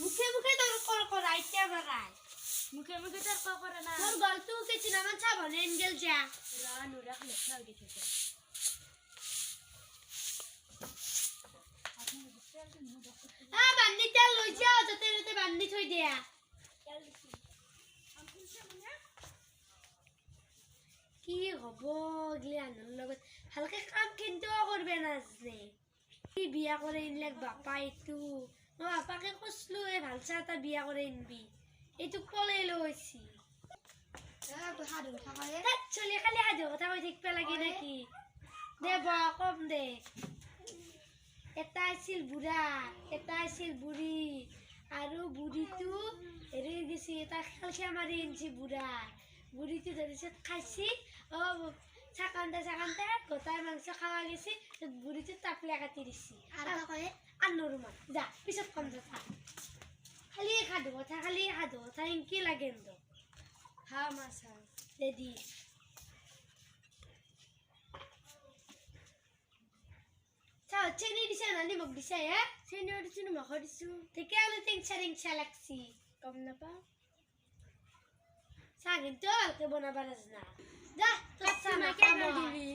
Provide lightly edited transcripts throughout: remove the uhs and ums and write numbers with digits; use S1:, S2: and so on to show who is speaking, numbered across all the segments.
S1: মুখে মুখে তোর করাইতে বাড়াই মুখে মুখে তোর করে না তোর গল্প কে সিনেমা ছাবো এঞ্জেল যা রানু রাখ লেখা হয়ে গেছে হ্যাঁ বান্দি তেল লই যাও যাতে যাতে বান্দি থই দিয়া কি হব গিলানোর লগত হালকা কাম কিন্তু করবে না যে কি বিয়া করে ইনলাক বাপা একটু বাপাকে কইছলো এ ভালসা এটা বিয়া করে ইনবি এইটু কলে লইছি হাদু থাকায় চলে খালি হাদু কথা কই থাকবা লাগে নাকি দে বা কম দে এটা আছিল বুড়া এটা আছিল বুড়ি আৰু বুড়িটো এৰি গেছি এটা খেলখা মাৰি ইনছি বুড়া বুড়িটো ধৰিছে খাইছি ও চাকান্তে গোটাই মাংস খাওয়া গেছি বুড়িটো টাপলা কাটি দিছি আর কয় আন্নরুমা যা পিছত কম যা খালি খাদু কথা ইনকি লাগেন তো হ্যাঁ মাসা দেদি চাও চেনি দিছে না নিমখ দিছে হে চেনি দিছো নিমখ দিছো ঠিকে আলু টেংচা লাগছি কম নাপা চাহ কিন্তু ভালকে বনাবা নাজনা যা তোর চাহ কেমন দিবি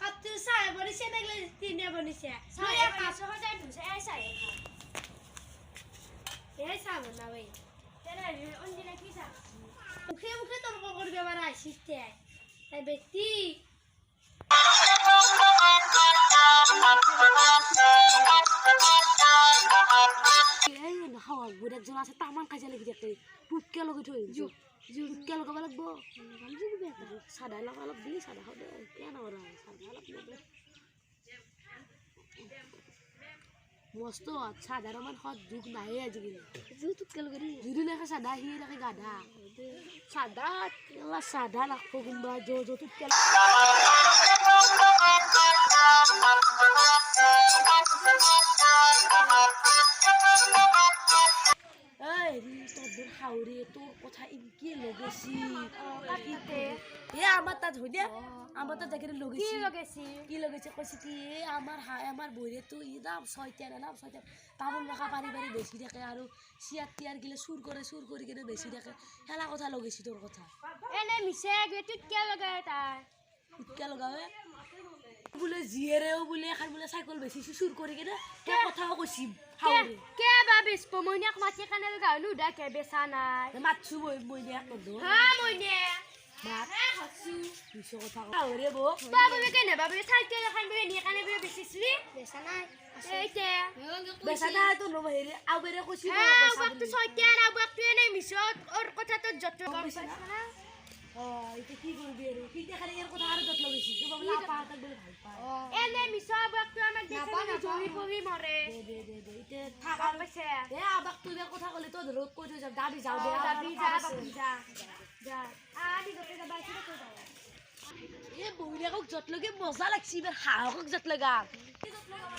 S1: কাপটো চাহ বনিছে দেখলে তিনিয়া বনিছে চাহ 500 ধুছে এই চাহ এই চাহ বনাবি তেরা অন্দিনা কি চাহ মুখে মুখে তর্ক করবে আবার আসিতে তাই ব্যক্তি হাওয়া বুড়া জন আছে তামান কাজে লাগি যেতে পুটকে লগে থই পুটকে লগাব লাগব সাদা লগা অলপ দি সাদা হবে কেন ওরা সাদা অলপ নেবে মস্ত সাদার মান হত যুগ নাই আজিকালি পুটকে লগে দি যদি লেখা সাদা হি লেখা গাধা সাদা রাখবো কিংবা পুটকে তোর হাওরে তোর কথা ইনকি লগেছি আমার তা ধই দে আমার তা জায়গায় কি লগেছি কইছি কি আমার বইরে তো ই দাম 6 টাকা নাম 6 টাকা তামুল মাখা পারি বেশি থাকে আর সিয়ার টিয়ার গিলে সুর করে কেনে বেশি থাকে হেলা কথা লগেছি তোর কথা এনে মিছে টুটকে লগায় তাই টুটকে লগাবে বলে জিয়েরেও বলে এখন বলে সাইকেল বেশি সুর করে কেনে কে কথাও কইছি হাওরে কে ভাবিস মইনাক মাটি কানে গালু দা কে বেসা নাই মাছু মইনাক নদো হ্যাঁ মইনে বাপ হ্যাঁ হাসু বিশ কথা হাওরে বো বাবা কেনে বাবা সাইকেল এখন বলে নি কানে বেশিসলি বেসা নাই এইতে বেসা না তো নো হেরি আবেরে কইছি হ্যাঁ বাপ তো সইতার আবাক তুই নাই মিছত ওর কথা তো যত কইছ না এটা কি করবি রে কি দেখালে এর কথা আর যত লগেছি কি বাবা না পাতা বলে ভাল পায় এনে মিছা বাক তুই আমাক দেখে জমি পড়ি মরে দে এটা থাকার পাইছে এ আবাক তুই এর কথা কইলে তো রোগ কই যাও দাবি যাও দে দাবি যা আদি গতে যা বাইছে তো যাও এ বউরে কক যত লগে মজা লাগছি এবার হাওক যত লাগা কি যত লাগা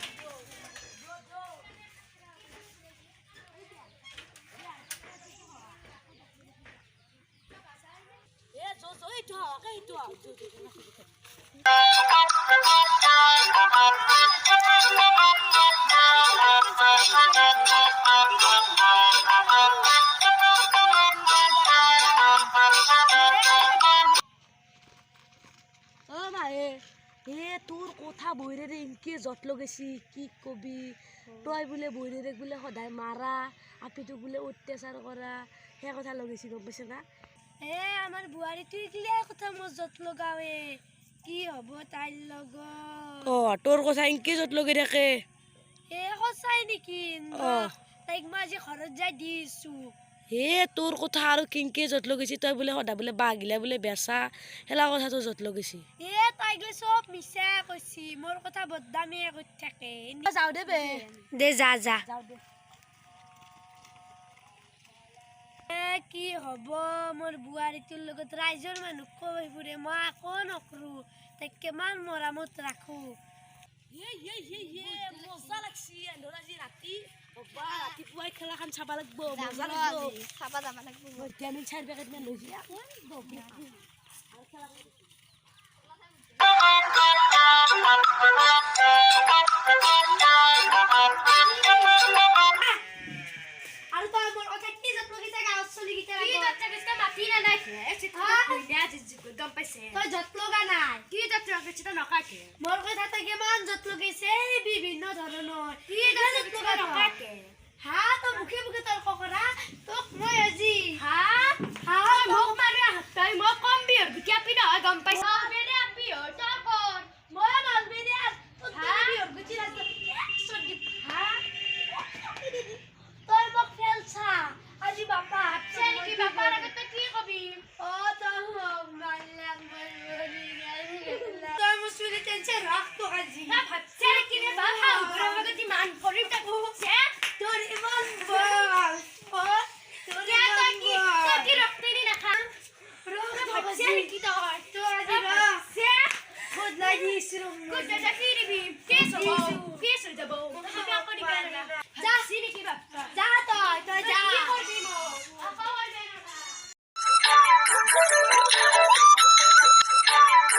S1: তোর কথা বইরে রে ইনকে যত লগেছি কি কবি তই বোলে বইরে রে বোলে সদায় মারা আপিটো বোলে অত্যাচার করা সেই কথা লগেছি গম পাইছে না এ আমার বুয়ারি তুই গিলে কথা মোৰ যত লগাৱে কি হব তাইৰ লগত তোৰ কথা ইনকে যত লগে থাকে এ সঁচাই নেকি তাইক মই আজি ঘৰত যাই দিছো হে তোৰ কথা আৰু কিংকে যত লগেছি তই বোলে সদা বোলে বাগিলা বোলে বেচা হেলা কথা তো যত লগেছি এ তাইগলে সব মিছা কইছি মোৰ কথা বদনামে কই থাকে যাও দে যা যাও দে কি হব মোর বুয়ারিটোৰ লগত ৰাইজৰ মানুহ কই ফুৰে মই আকো নকৰো তাইক কিমান মৰমত ৰাখো মজা লাগছি আজি ৰাতি ৰাতিপুৱাই খেলাখন চাব লাগিব মজা লাগিব
S2: চাব যাব লাগিব
S1: ভিটামিন 4 পেকেট মান লৈছি আৰু তই মোৰ কথা কি যত্ন কিটা গাঁৱত চলি কিটা
S2: কি যত্ন কিটা মাতি না নাই
S1: গম পাইছে
S2: তই যত্ন গা নাই
S1: কি যত্ন কিটা নকাকে
S2: মোৰ কথা তই কিমান যত্ন গৈছে বিভিন্ন ধৰণৰ
S1: কি যত্ন নকাকে
S2: হা তই মুখে মুখে তৰ্ক কৰা তোক মই আজি
S1: মোক মাৰি তই মই কম বিহৰ গুটিয়া পি নহয় গম পাইছ
S2: বিহৰ তই কৰ মই মালবি দে
S1: বিহৰ গুটি লাগি
S2: তই মোক খেলছা আজি বাপা হাতছে
S1: নেকি বাপাৰ আগত কি কবি
S2: তই মোক মাৰলাক তই মোৰ চুলি টেনছে ৰাখ তোক আজি
S1: ভাবছে কিনে বা হাউৰৰ আগত মান কৰি তাকো
S2: তোৰ ইমান বল
S1: তই কি ৰক্তি নি নাখা ভাবছে নেকি তই
S2: তোৰ আজি বদলাই দিছো
S1: কি দিবি কি